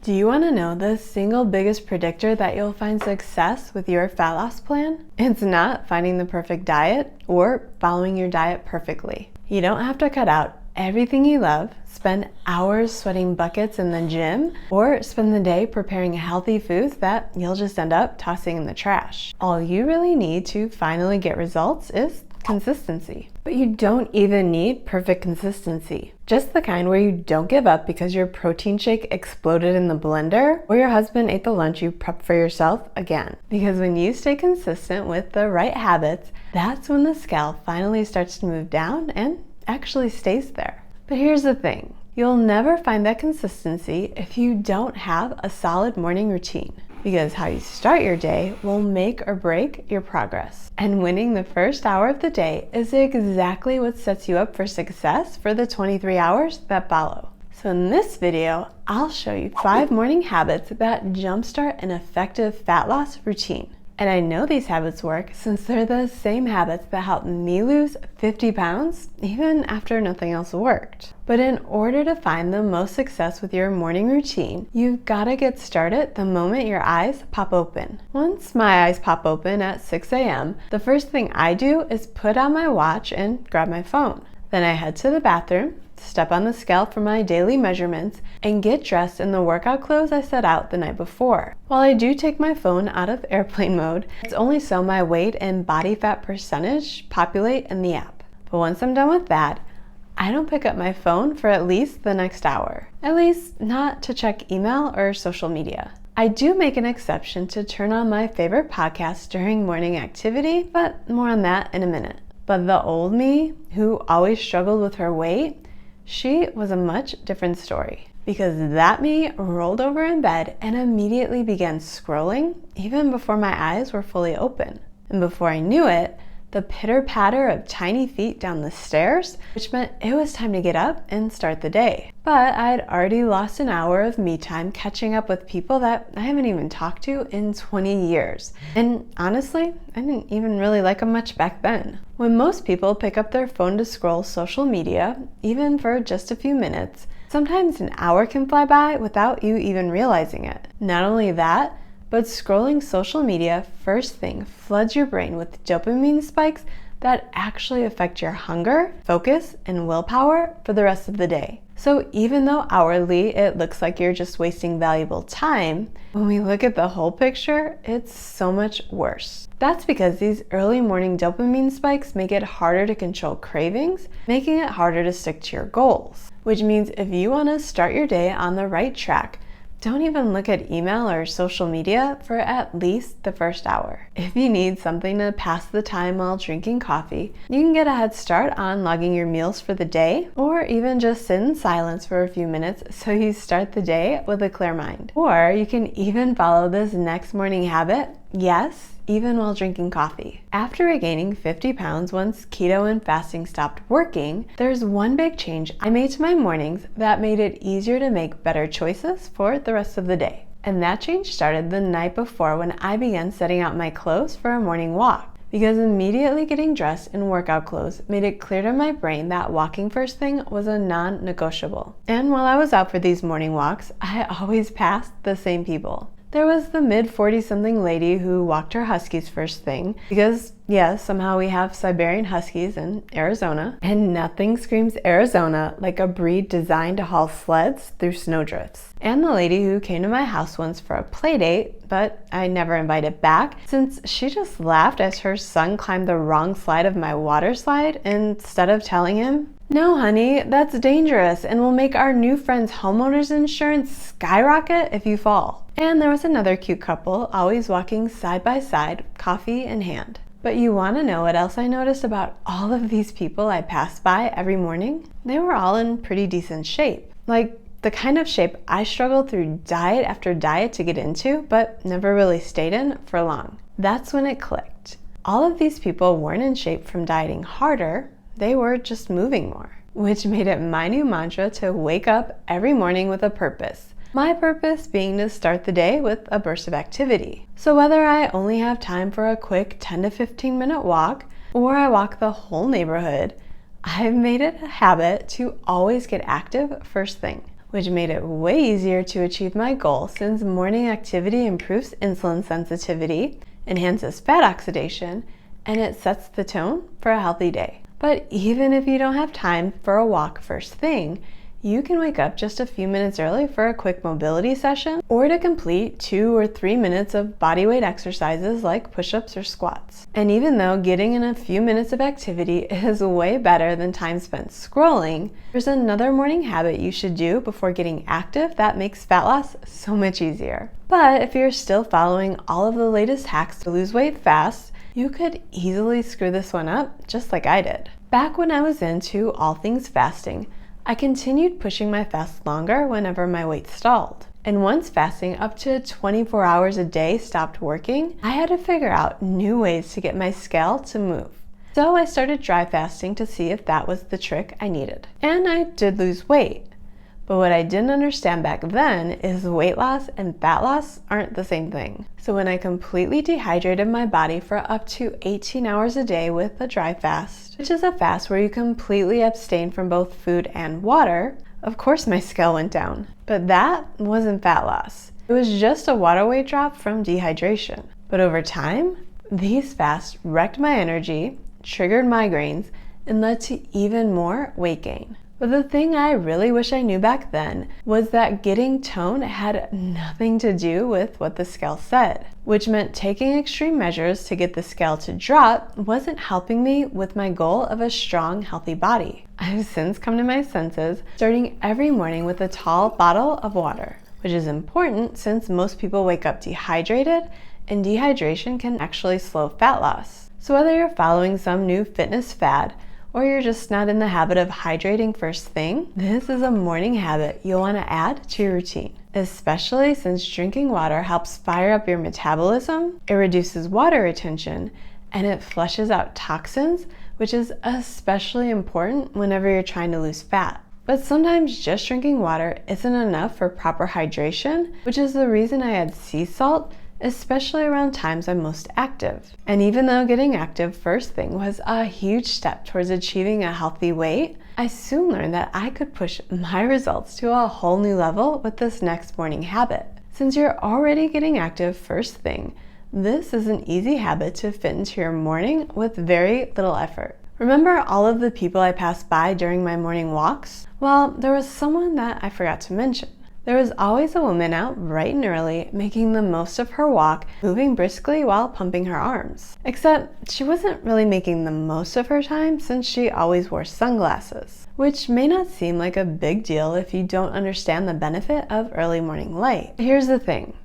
Do you want to know the single biggest predictor that you'll find success with your fat loss plan? It's not finding the perfect diet or following your diet perfectly. You don't have to cut out everything you love, spend hours sweating buckets in the gym, or spend the day preparing healthy foods that you'll just end up tossing in the trash. All you really need to finally get results is consistency. But you don't even need perfect consistency. Just the kind where you don't give up because your protein shake exploded in the blender or your husband ate the lunch you prepped for yourself again. Because when you stay consistent with the right habits, that's when the scale finally starts to move down and actually stays there. But here's the thing. You'll never find that consistency if you don't have a solid morning routine. Because how you start your day will make or break your progress. And winning the first hour of the day is exactly what sets you up for success for the 23 hours that follow. So in this video, I'll show you 5 morning habits that jumpstart an effective fat loss routine. And I know these habits work since they're the same habits that helped me lose 50 pounds even after nothing else worked. But in order to find the most success with your morning routine, you've got to get started the moment your eyes pop open. Once my eyes pop open at 6 a.m., the first thing I do is put on my watch and grab my phone. Then I head to the bathroom, step on the scale for my daily measurements, and get dressed in the workout clothes I set out the night before. While I do take my phone out of airplane mode, it's only so my weight and body fat percentage populate in the app. But once I'm done with that, I don't pick up my phone for at least the next hour. At least not to check email or social media. I do make an exception to turn on my favorite podcast during morning activity, but more on that in a minute. But the old me, who always struggled with her weight, she was a much different story. Because that me rolled over in bed and immediately began scrolling even before my eyes were fully open. And before I knew it, the pitter-patter of tiny feet down the stairs, which meant it was time to get up and start the day. But I'd already lost an hour of me time catching up with people that I haven't even talked to in 20 years. And honestly, I didn't even really like them much back then. When most people pick up their phone to scroll social media, even for just a few minutes, sometimes an hour can fly by without you even realizing it. Not only that, but scrolling social media first thing floods your brain with dopamine spikes that actually affect your hunger, focus, and willpower for the rest of the day. So even though hourly it looks like you're just wasting valuable time, when we look at the whole picture, it's so much worse. That's because these early morning dopamine spikes make it harder to control cravings, making it harder to stick to your goals. Which means if you want to start your day on the right track, don't even look at email or social media for at least the first hour. If you need something to pass the time while drinking coffee, you can get a head start on logging your meals for the day, or even just sit in silence for a few minutes so you start the day with a clear mind. Or you can even follow this next morning habit, yes, even while drinking coffee. After regaining 50 pounds once keto and fasting stopped working, there's one big change I made to my mornings that made it easier to make better choices for the rest of the day. And that change started the night before when I began setting out my clothes for a morning walk. Because immediately getting dressed in workout clothes made it clear to my brain that walking first thing was a non-negotiable. And while I was out for these morning walks, I always passed the same people. There was the mid-40-something lady who walked her huskies first thing, because yes, somehow we have Siberian huskies in Arizona, and nothing screams Arizona like a breed designed to haul sleds through snowdrifts. And the lady who came to my house once for a play date, but I never invited back, since she just laughed as her son climbed the wrong slide of my water slide instead of telling him, "No, honey, that's dangerous and will make our new friend's homeowner's insurance skyrocket if you fall." And there was another cute couple always walking side by side, coffee in hand. But you want to know what else I noticed about all of these people I passed by every morning? They were all in pretty decent shape. Like the kind of shape I struggled through diet after diet to get into, but never really stayed in for long. That's when it clicked. All of these people weren't in shape from dieting harder, they were just moving more. Which made it my new mantra to wake up every morning with a purpose. My purpose being to start the day with a burst of activity. So whether I only have time for a quick 10 to 15 minute walk, or I walk the whole neighborhood, I've made it a habit to always get active first thing. which made it way easier to achieve my goal since morning activity improves insulin sensitivity, enhances fat oxidation, and it sets the tone for a healthy day. But even if you don't have time for a walk first thing, you can wake up just a few minutes early for a quick mobility session or to complete 2 or 3 minutes of bodyweight exercises like push-ups or squats. And even though getting in a few minutes of activity is way better than time spent scrolling, there's another morning habit you should do before getting active that makes fat loss so much easier. But if you're still following all of the latest hacks to lose weight fast, you could easily screw this one up just like I did. Back when I was into all things fasting, I continued pushing my fast longer whenever my weight stalled. And once fasting up to 24 hours a day stopped working, I had to figure out new ways to get my scale to move. So I started dry fasting to see if that was the trick I needed. And I did lose weight. But what I didn't understand back then is weight loss and fat loss aren't the same thing. So when I completely dehydrated my body for up to 18 hours a day with a dry fast, which is a fast where you completely abstain from both food and water, of course my scale went down. But that wasn't fat loss. It was just a water weight drop from dehydration. But over time, these fasts wrecked my energy, triggered migraines, and led to even more weight gain. But the thing I really wish I knew back then was that getting tone had nothing to do with what the scale said, which meant taking extreme measures to get the scale to drop wasn't helping me with my goal of a strong, healthy body. I've since come to my senses, starting every morning with a tall bottle of water, which is important since most people wake up dehydrated, and dehydration can actually slow fat loss. So whether you're following some new fitness fad, or you're just not in the habit of hydrating first thing, this is a morning habit you'll want to add to your routine, especially since drinking water helps fire up your metabolism, it reduces water retention, and it flushes out toxins, which is especially important whenever you're trying to lose fat. But sometimes just drinking water isn't enough for proper hydration, which is the reason I add sea salt, especially around times I'm most active. And even though getting active first thing was a huge step towards achieving a healthy weight, I soon learned that I could push my results to a whole new level with this next morning habit. Since you're already getting active first thing, this is an easy habit to fit into your morning with very little effort. Remember all of the people I passed by during my morning walks? Well, there was someone that I forgot to mention. There was always a woman out bright and early, making the most of her walk, moving briskly while pumping her arms. Except she wasn't really making the most of her time since she always wore sunglasses, which may not seem like a big deal if you don't understand the benefit of early morning light. Here's the thing.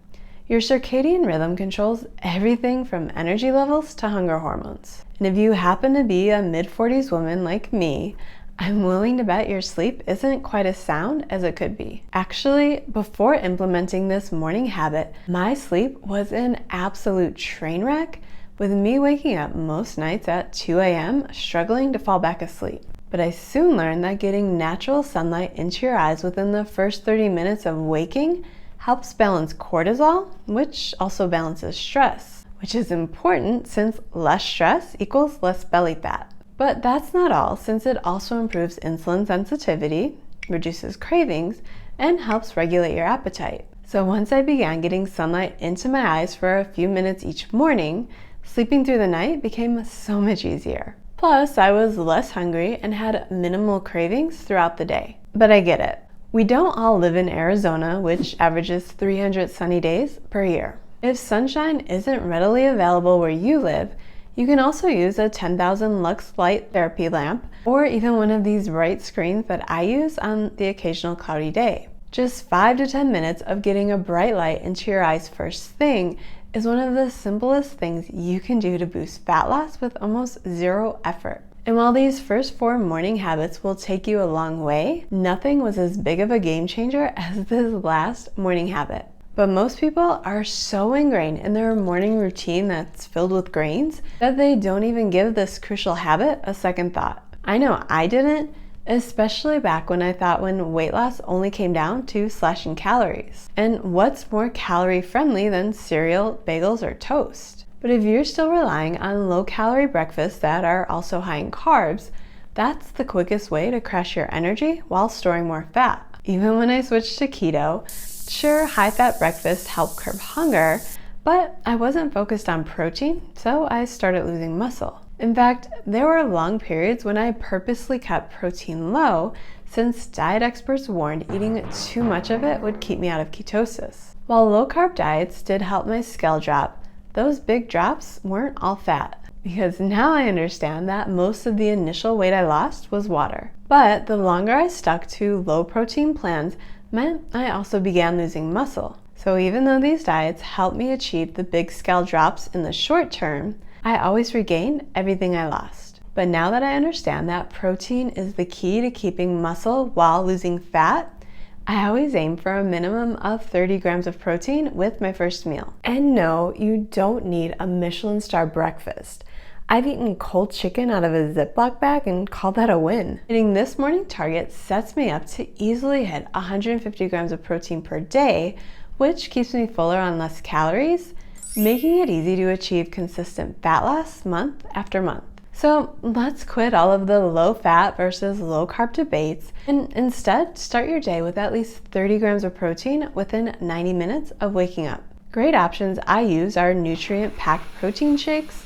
Your circadian rhythm controls everything from energy levels to hunger hormones. And if you happen to be a mid-40s woman like me, I'm willing to bet your sleep isn't quite as sound as it could be. Actually, before implementing this morning habit, my sleep was an absolute train wreck, with me waking up most nights at 2 a.m. struggling to fall back asleep. But I soon learned that getting natural sunlight into your eyes within the first 30 minutes of waking helps balance cortisol, which also balances stress, which is important since less stress equals less belly fat. But that's not all, since it also improves insulin sensitivity, reduces cravings, and helps regulate your appetite. So once I began getting sunlight into my eyes for a few minutes each morning, sleeping through the night became so much easier. Plus, I was less hungry and had minimal cravings throughout the day. But I get it. We don't all live in Arizona, which averages 300 sunny days per year. If sunshine isn't readily available where you live, you can also use a 10,000 lux light therapy lamp, or even one of these bright screens that I use on the occasional cloudy day. Just 5 to 10 minutes of getting a bright light into your eyes first thing is one of the simplest things you can do to boost fat loss with almost zero effort. And while these first 4 morning habits will take you a long way, nothing was as big of a game changer as this last morning habit. But most people are so ingrained in their morning routine that's filled with grains that they don't even give this crucial habit a second thought. I know I didn't, especially back when I thought when weight loss only came down to slashing calories. And what's more calorie friendly than cereal, bagels, or toast? But if you're still relying on low-calorie breakfasts that are also high in carbs, that's the quickest way to crash your energy while storing more fat. Even when I switched to keto, sure, high-fat breakfast helped curb hunger, but I wasn't focused on protein, so I started losing muscle. In fact, there were long periods when I purposely kept protein low since diet experts warned eating too much of it would keep me out of ketosis. While low-carb diets did help my scale drop, those big drops weren't all fat, because now I understand that most of the initial weight I lost was water. But the longer I stuck to low-protein plans meant I also began losing muscle. So even though these diets helped me achieve the big scale drops in the short term, I always regained everything I lost. But now that I understand that protein is the key to keeping muscle while losing fat, I always aim for a minimum of 30 grams of protein with my first meal. And no, you don't need a Michelin star breakfast. I've eaten cold chicken out of a Ziploc bag and call that a win. Hitting this morning target sets me up to easily hit 150 grams of protein per day, which keeps me fuller on less calories, making it easy to achieve consistent fat loss month after month. So let's quit all of the low fat versus low carb debates and instead start your day with at least 30 grams of protein within 90 minutes of waking up. Great options I use are nutrient-packed protein shakes,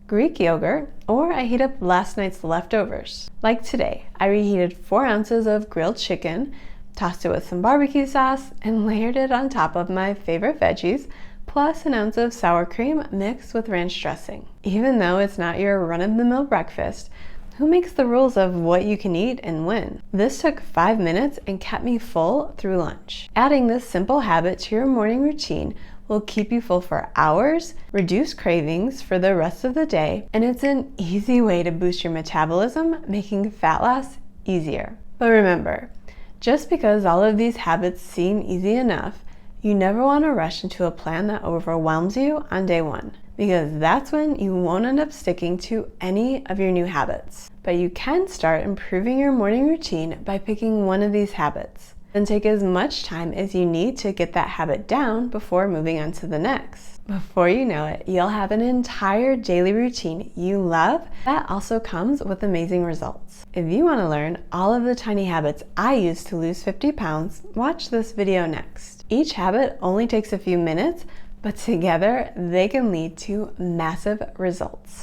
Greek yogurt, or I heat up last night's leftovers. Like today, I reheated 4 ounces of grilled chicken, tossed it with some barbecue sauce, and layered it on top of my favorite veggies, plus an ounce of sour cream mixed with ranch dressing. Even though it's not your run-of-the-mill breakfast, who makes the rules of what you can eat and when? This took 5 minutes and kept me full through lunch. Adding this simple habit to your morning routine will keep you full for hours, reduce cravings for the rest of the day, and it's an easy way to boost your metabolism, making fat loss easier. But remember, just because all of these habits seem easy enough, you never want to rush into a plan that overwhelms you on day one, because that's when you won't end up sticking to any of your new habits. But you can start improving your morning routine by picking one of these habits. Then take as much time as you need to get that habit down before moving on to the next. Before you know it, you'll have an entire daily routine you love that also comes with amazing results. If you want to learn all of the tiny habits I use to lose 50 pounds, watch this video next. Each habit only takes a few minutes, but together they can lead to massive results.